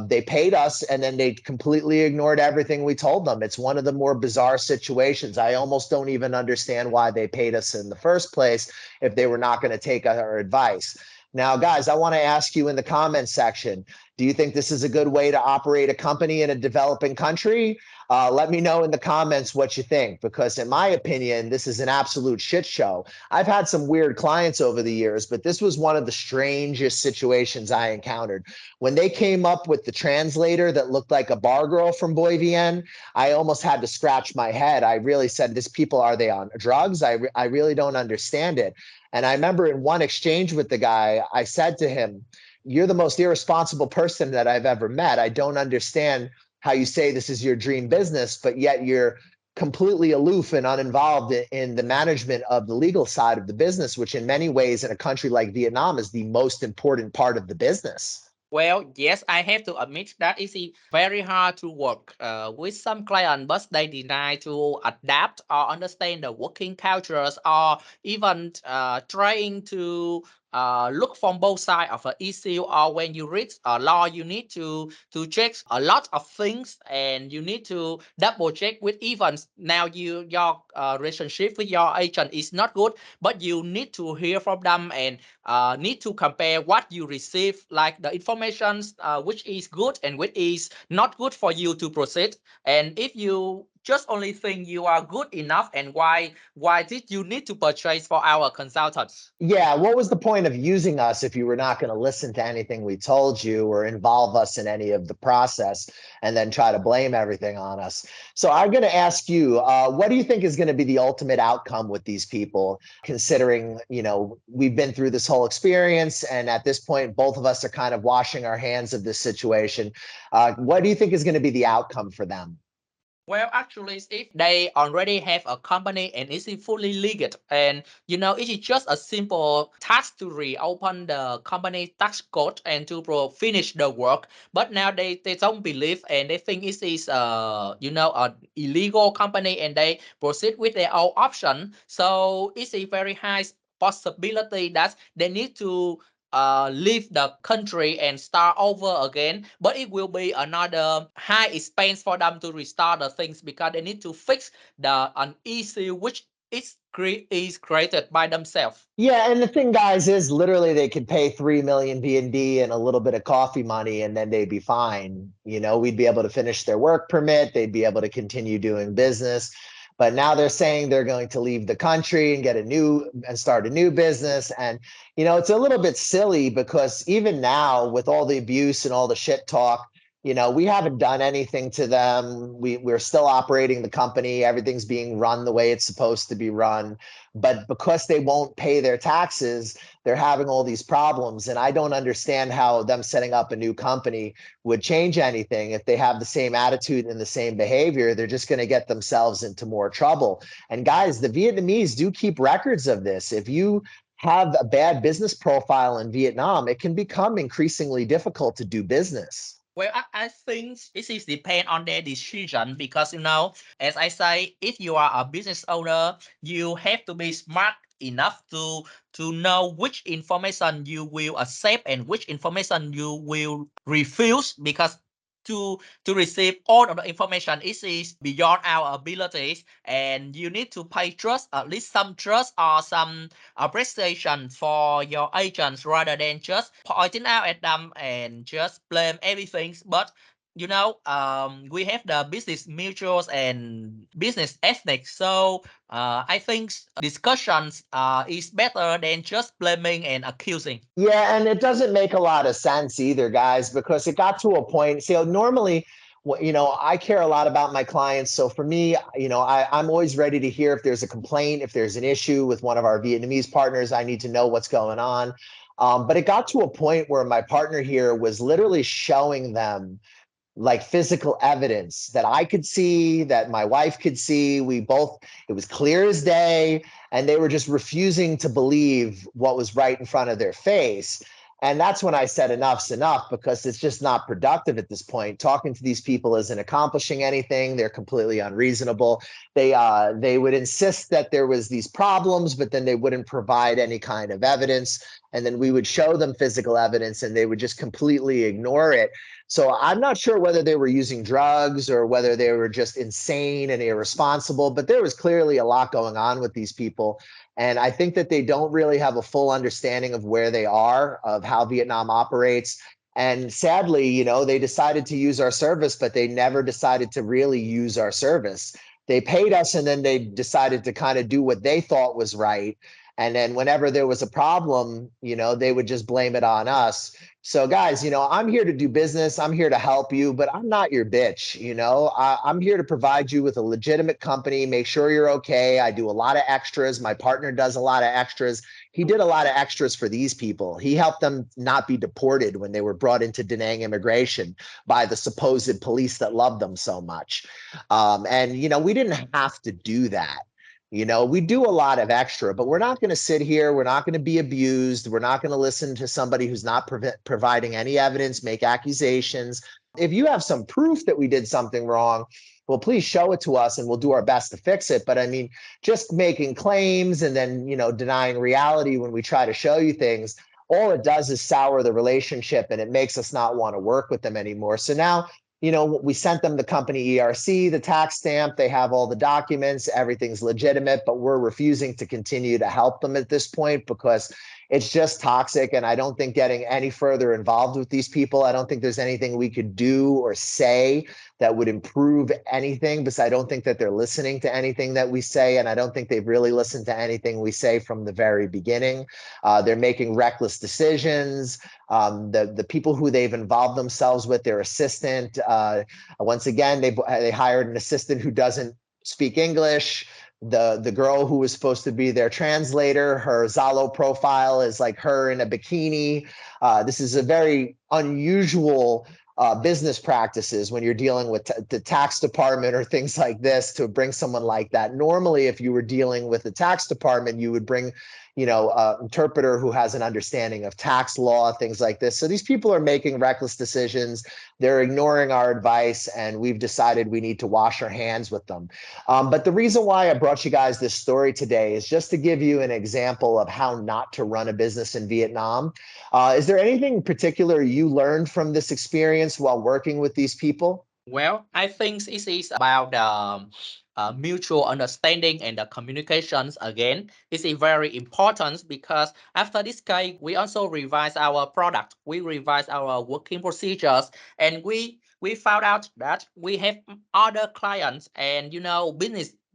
S1: They paid us and then they completely ignored everything we told them. It's one of the more bizarre situations. I almost don't even understand why they paid us in the first place if they were not going to take our advice. Now, guys, I want to ask you in the comments section, do you think this is a good way to operate a company in a developing country? Let me know in the comments what you think, because in my opinion, this is an absolute shit show. I've had some weird clients over the years, but this was one of the strangest situations I encountered. When they came up with the translator that looked like a bar girl from Boy Vien, I almost had to scratch my head. I really said, these people, are they on drugs? I really don't understand it. And I remember in one exchange with the guy, I said to him, you're the most irresponsible person that I've ever met. I don't understand how you say this is your dream business, but yet you're completely aloof and uninvolved in the management of the legal side of the business, which in many ways in a country like Vietnam is the most important part of the business.
S3: Well, yes, I have to admit that it's very hard to work with some clients, but they deny to adapt or understand the working cultures or even trying to look from both sides of an issue, or when you read a law, you need to check a lot of things, and you need to double check with even now your relationship with your agent is not good, but you need to hear from them and need to compare what you receive, like the information which is good and which is not good for you to proceed. And if you just only think you are good enough, and why did you need to purchase for our consultants?
S1: Yeah, what was the point of using us if you were not going to listen to anything we told you or involve us in any of the process and then try to blame everything on us? So I'm going to ask you, what do you think is going to be the ultimate outcome with these people, considering, we've been through this whole experience, and at this point, both of us are kind of washing our hands of this situation. What do you think is going to be the outcome for them?
S3: Well, actually, if they already have a company and it's fully legal, and it is just a simple task to reopen the company tax code and to finish the work. But now they don't believe, and they think it is an illegal company, and they proceed with their own option. So it's a very high possibility that they need to leave the country and start over again, but it will be another high expense for them to restart the things, because they need to fix an issue which is created by themselves.
S1: Yeah, and the thing, guys, is literally they could pay 3 million B&B and a little bit of coffee money, and then they'd be fine. We'd be able to finish their work permit. They'd be able to continue doing business. But now they're saying they're going to leave the country and start a new business. And, it's a little bit silly, because even now, with all the abuse and all the shit talk, we haven't done anything to them. We're still operating the company. Everything's being run the way it's supposed to be run. But because they won't pay their taxes, they're having all these problems. And I don't understand how them setting up a new company would change anything. If they have the same attitude and the same behavior, they're just going to get themselves into more trouble. And guys, the Vietnamese do keep records of this. If you have a bad business profile in Vietnam, it can become increasingly difficult to do business.
S3: Well, I think it is depend on their decision, because as I say, if you are a business owner, you have to be smart enough to know which information you will accept and which information you will refuse, because to receive all of the information, it is beyond our abilities, and you need to pay trust, at least some trust or some appreciation for your agents, rather than just pointing out at them and just blame everything. But we have the business mutuals and business ethics, so I think discussions is better than just blaming and accusing.
S1: Yeah, and it doesn't make a lot of sense either, guys, because it got to a point. So normally, I care a lot about my clients. So for me, I'm always ready to hear if there's a complaint, if there's an issue with one of our Vietnamese partners. I need to know what's going on. But it got to a point where my partner here was literally showing them like physical evidence that I could see, that my wife could see. It was clear as day, and they were just refusing to believe what was right in front of their face. And that's when I said enough's enough, because it's just not productive at this point. Talking to these people isn't accomplishing anything. They're completely unreasonable. They would insist that there was these problems, but then they wouldn't provide any kind of evidence. And then we would show them physical evidence, and they would just completely ignore it. So I'm not sure whether they were using drugs or whether they were just insane and irresponsible, but there was clearly a lot going on with these people. And I think that they don't really have a full understanding of where they are, of how Vietnam operates. And sadly, they decided to use our service, but they never decided to really use our service. They paid us, and then they decided to kind of do what they thought was right. And then whenever there was a problem, they would just blame it on us. So guys, I'm here to do business. I'm here to help you, but I'm not your bitch. I'm here to provide you with a legitimate company, make sure you're okay. I do a lot of extras. My partner does a lot of extras. He did a lot of extras for these people. He helped them not be deported when they were brought into Da Nang immigration by the supposed police that loved them so much. And we didn't have to do that. We do a lot of extra, but we're not going to sit here. We're not going to be abused. We're not going to listen to somebody who's not providing any evidence, make accusations. If you have some proof that we did something wrong, well, please show it to us and we'll do our best to fix it. But I mean, just making claims and then, denying reality when we try to show you things, all it does is sour the relationship and it makes us not want to work with them anymore. So now, we sent them the company ERC, the tax stamp, they have all the documents, everything's legitimate, but we're refusing to continue to help them at this point because it's just toxic. And I don't think getting any further involved with these people, I don't think there's anything we could do or say that would improve anything, because I don't think that they're listening to anything that we say. And I don't think they've really listened to anything we say from the very beginning. They're making reckless decisions. The people who they've involved themselves with, their assistant, once again, they hired an assistant who doesn't speak English. The girl who was supposed to be their translator, her Zalo profile is like her in a bikini. This is a very unusual business practices when you're dealing with the tax department or things like this, to bring someone like that. Normally, if you were dealing with the tax department, you would bring, interpreter who has an understanding of tax law, things like this. So these people are making reckless decisions. They're ignoring our advice, and we've decided we need to wash our hands with them. But the reason why I brought you guys this story today is just to give you an example of how not to run a business in Vietnam. Is there anything in particular you learned from this experience while working with these people?
S3: Well, I think it is about the mutual understanding and the communications again. It's very important because after this case, we also revise our product, we revise our working procedures, and we found out that we have other clients, and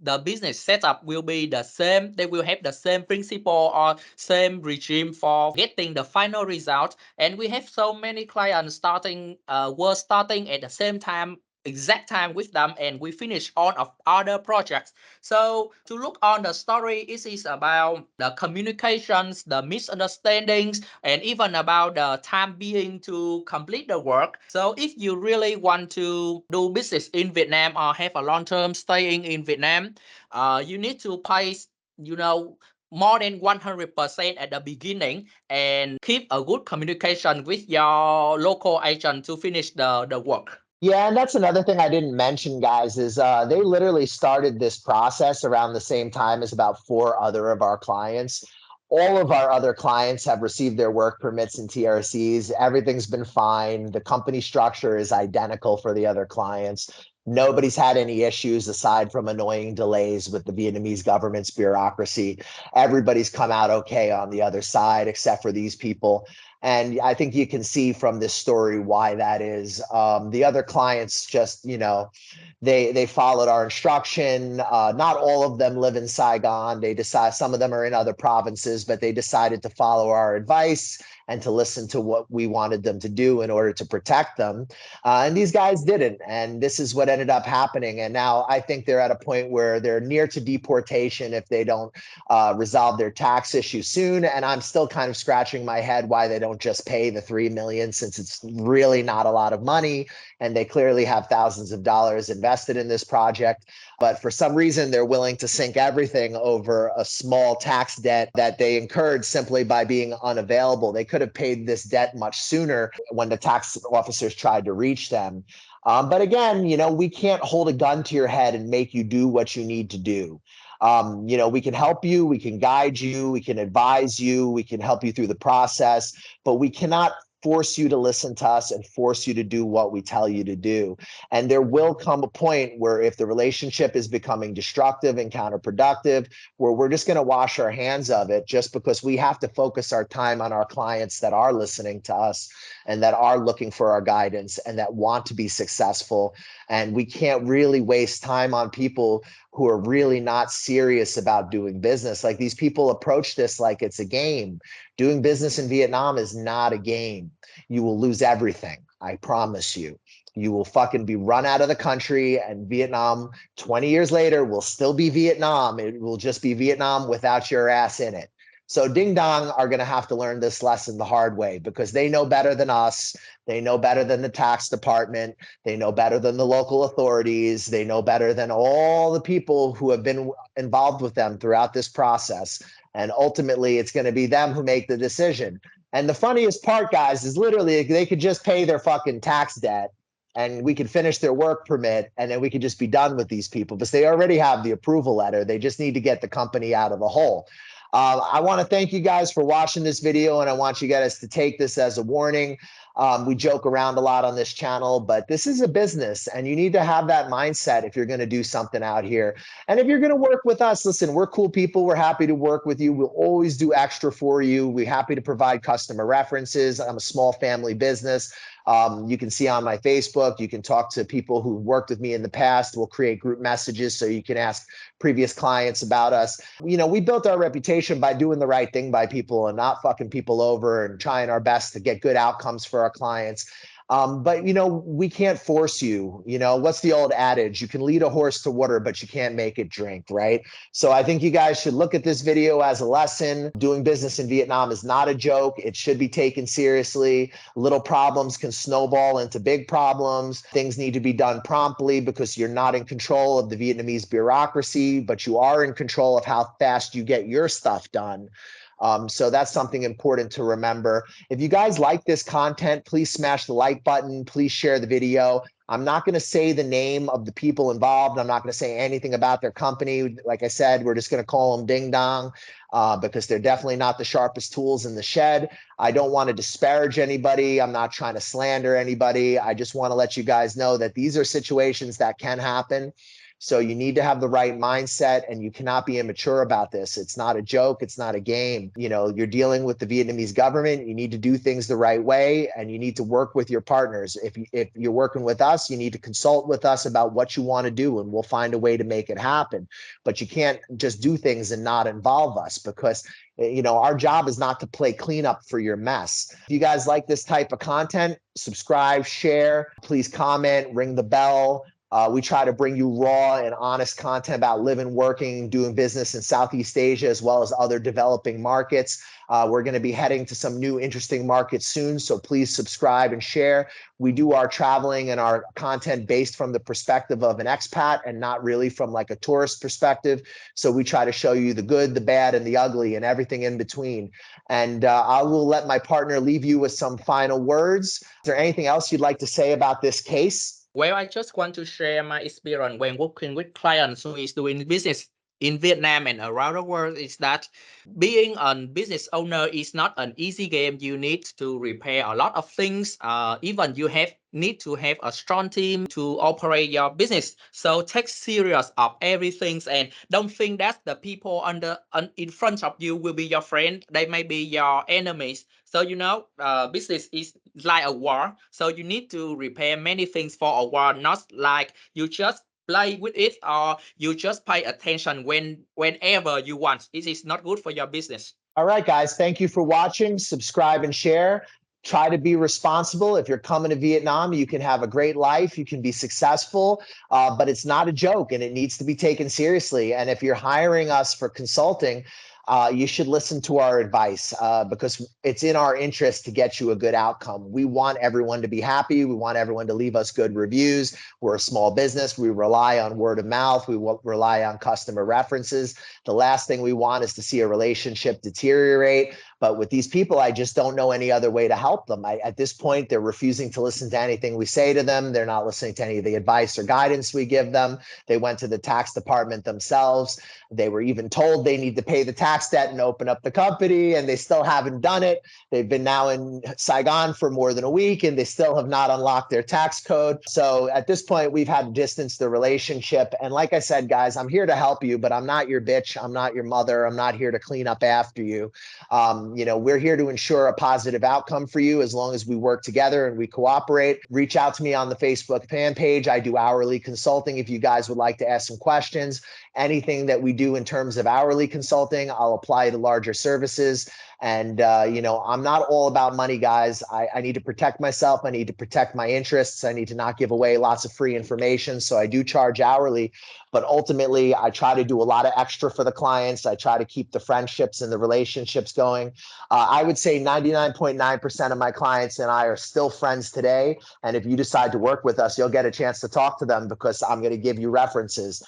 S3: the business setup will be the same. They will have the same principle or same regime for getting the final result. And we have so many clients were starting at the same time, exact time with them, and we finish on of other projects. So to look on the story, it is about the communications, the misunderstandings, and even about the time being to complete the work. So if you really want to do business in Vietnam or have a long-term staying in Vietnam, you need to pay, you know, more than 100% at the beginning, and keep a good communication with your local agent to finish the work.
S1: Yeah, and that's another thing I didn't mention, guys, is they literally started this process around the same time as about 4 other of our clients. All of our other clients have received their work permits and TRCs. Everything's been fine. The company structure is identical for the other clients. Nobody's had any issues aside from annoying delays with the Vietnamese government's bureaucracy. Everybody's come out okay on the other side, except for these people. And I think you can see from this story why that is. The other clients just, they followed our instruction. Not all of them live in Saigon. Some of them are in other provinces, but they decided to follow our advice and to listen to what we wanted them to do in order to protect them. And these guys didn't. And this is what ended up happening. And now I think they're at a point where they're near to deportation if they don't resolve their tax issue soon. And I'm still kind of scratching my head why they don't just pay the $3 million, since it's really not a lot of money. And they clearly have thousands of dollars invested in this project. But for some reason, they're willing to sink everything over a small tax debt that they incurred simply by being unavailable. They could have paid this debt much sooner when the tax officers tried to reach them. But again, we can't hold a gun to your head and make you do what you need to do. We can help you, we can guide you, we can advise you, we can help you through the process, but we cannot force you to listen to us and force you to do what we tell you to do. And there will come a point where if the relationship is becoming destructive and counterproductive, where we're just going to wash our hands of it, just because we have to focus our time on our clients that are listening to us and that are looking for our guidance and that want to be successful. And we can't really waste time on people who are really not serious about doing business. Like, these people approach this like it's a game. Doing business in Vietnam is not a game. You will lose everything. I promise you. You will fucking be run out of the country, and Vietnam 20 years later will still be Vietnam. It will just be Vietnam without your ass in it. So Ding Dong are going to have to learn this lesson the hard way, because they know better than us. They know better than the tax department. They know better than the local authorities. They know better than all the people who have been involved with them throughout this process. And ultimately, it's going to be them who make the decision. And the funniest part, guys, is literally they could just pay their fucking tax debt and we could finish their work permit, and then we could just be done with these people because they already have the approval letter. They just need to get the company out of the hole. I want to thank you guys for watching this video, and I want you guys to take this as a warning. We joke around a lot on this channel, but this is a business, and you need to have that mindset if you're going to do something out here. And if you're going to work with us, listen, we're cool people. We're happy to work with you. We'll always do extra for you. We're happy to provide customer references. I'm a small family business. You can see on my Facebook, you can talk to people who worked with me in the past. We'll create group messages so you can ask previous clients about us. You know, we built our reputation by doing the right thing by people and not fucking people over and trying our best to get good outcomes for our clients. But, you know, we can't force you. You know, what's the old adage? You can lead a horse to water, but you can't make it drink, right? So I think you guys should look at this video as a lesson. Doing business in Vietnam is not a joke. It should be taken seriously. Little problems can snowball into big problems. Things need to be done promptly because you're not in control of the Vietnamese bureaucracy, but you are in control of how fast you get your stuff done. So that's something important to remember. If you guys like this content, please smash the like button. Please share the video. I'm not going to say the name of the people involved. I'm not going to say anything about their company. Like I said, we're just going to call them ding dong because they're definitely not the sharpest tools in the shed. I don't want to disparage anybody. I'm not trying to slander anybody. I just want to let you guys know that these are situations that can happen. So you need to have the right mindset, and you cannot be immature about this. It's not a joke. It's not a game. You know, you're dealing with the Vietnamese government. You need to do things the right way, and you need to work with your partners. If you're working with us, you need to consult with us about what you want to do, and we'll find a way to make it happen. But you can't just do things and not involve us, because you know, our job is not to play cleanup for your mess. If you guys like this type of content, subscribe, share, please comment, ring the bell. We try to bring you raw and honest content about living, working, doing business in Southeast Asia, as well as other developing markets. We're going to be heading to some new interesting markets soon, so please subscribe and share. We do our traveling and our content based from the perspective of an expat and not really from like a tourist perspective. So we try to show you the good, the bad, and the ugly and everything in between. And I will let my partner leave you with some final words. Is there anything else you'd like to say about this case?
S3: Well, I just want to share my experience when working with clients who is doing business in Vietnam and around the world is that being a business owner is not an easy game. You need to repair a lot of things. Even you need to have a strong team to operate your business. So take serious of everything and don't think that the people in front of you will be your friend. They may be your enemies. So you know, business is like a war. So you need to repair many things for a war, not like you just play with it or you just pay attention whenever you want. It is not good for your business.
S1: All right, guys, thank you for watching. Subscribe and share. Try to be responsible. If you're coming to Vietnam, you can have a great life. You can be successful, but it's not a joke and it needs to be taken seriously. And if you're hiring us for consulting, you should listen to our advice because it's in our interest to get you a good outcome. We want everyone to be happy. We want everyone to leave us good reviews. We're a small business. We rely on word of mouth. We rely on customer references. The last thing we want is to see a relationship deteriorate. But with these people, I just don't know any other way to help them. At this point, they're refusing to listen to anything we say to them. They're not listening to any of the advice or guidance we give them. They went to the tax department themselves. They were even told they need to pay the tax debt and open up the company, and they still haven't done it. They've been now in Saigon for more than a week, and they still have not unlocked their tax code. So at this point, we've had to distance the relationship. And like I said, guys, I'm here to help you, but I'm not your bitch. I'm not your mother. I'm not here to clean up after you. You know, we're here to ensure a positive outcome for you as long as we work together and we cooperate. Reach out to me on the Facebook fan page. I do hourly consulting if you guys would like to ask some questions. Anything that we do in terms of hourly consulting, I'll apply to larger services. And, you know, I'm not all about money, guys. I need to protect myself. I need to protect my interests. I need to not give away lots of free information. So I do charge hourly, but ultimately I try to do a lot of extra for the clients. I try to keep the friendships and the relationships going. I would say 99.9% of my clients and I are still friends today. And if you decide to work with us, you'll get a chance to talk to them because I'm going to give you references.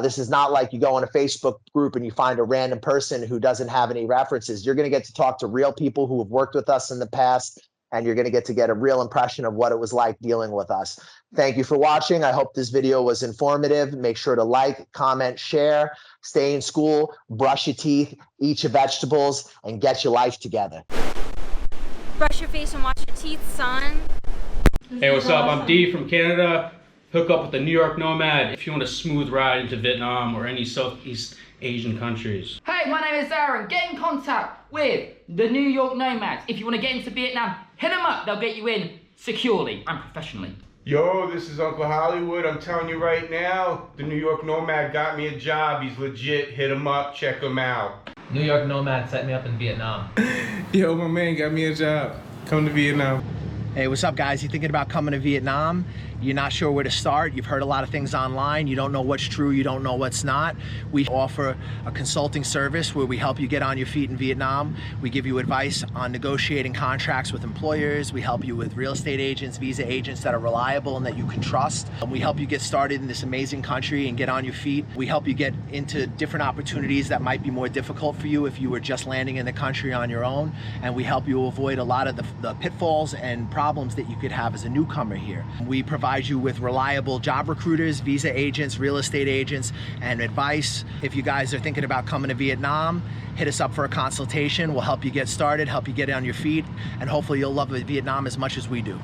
S1: This is not like you go in a Facebook group and you find a random person who doesn't have any references. You're going to get to talk to real people who have worked with us in the past. and you're going to get a real impression of what it was like dealing with us. Thank you for watching. I hope this video was informative. Make sure to like, comment, share, stay in school, brush your teeth, eat your vegetables, and get your life together.
S4: Brush your face and wash your teeth, son.
S5: Hey, what's up? I'm D from Canada. Hook up with the New York Nomad if you want a smooth ride into Vietnam or any Southeast Asian countries.
S6: Hey, my name is Aaron. Get in contact with the New York Nomads. If you want to get into Vietnam, hit them up. They'll get you in securely and professionally.
S7: Yo, this is Uncle Hollywood. I'm telling you right now, the New York Nomad got me a job. He's legit. Hit him up. Check him out.
S8: New York Nomad set me up in Vietnam.
S9: Yo, my man got me a job. Come to Vietnam.
S1: Hey, what's up, guys? You thinking about coming to Vietnam? You're not sure where to start. You've heard a lot of things online. You don't know what's true. You don't know what's not. We offer a consulting service where we help you get on your feet in Vietnam. We give you advice on negotiating contracts with employers. We help you with real estate agents, visa agents that are reliable and that you can trust. And we help you get started in this amazing country and get on your feet. We help you get into different opportunities that might be more difficult for you if you were just landing in the country on your own. And we help you avoid a lot of the pitfalls and problems that you could have as a newcomer here. We provide you with reliable job recruiters, visa agents, real estate agents, and advice. If you guys are thinking about coming to Vietnam, hit us up for a consultation. We'll help you get started, help you get on your feet, and hopefully you'll love Vietnam as much as we do.